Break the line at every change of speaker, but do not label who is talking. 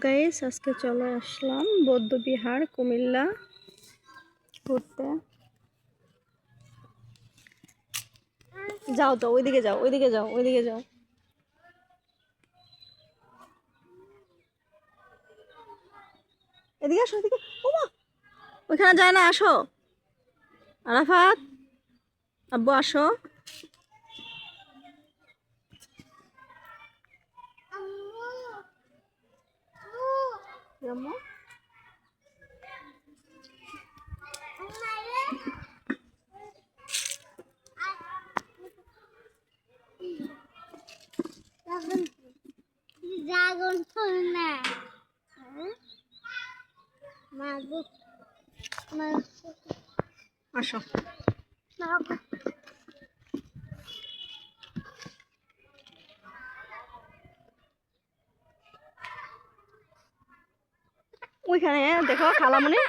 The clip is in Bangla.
গাইস, আজকে চলে আসলাম বৌদ্ধবিহার কুমিল্লা ঘুরতে। যাও তো, ওইদিকে যাও, ওইদিকে যাও, ওইদিকে যাও। এদিকে আসো, এদিকে। ওমা, ওইখানে যায় না, আসো। আরাফাত, আব্বু আসো। আম্মু
ড্রাগন ফল না মাগো
আসো। ওইখানে দেখো খালামণি।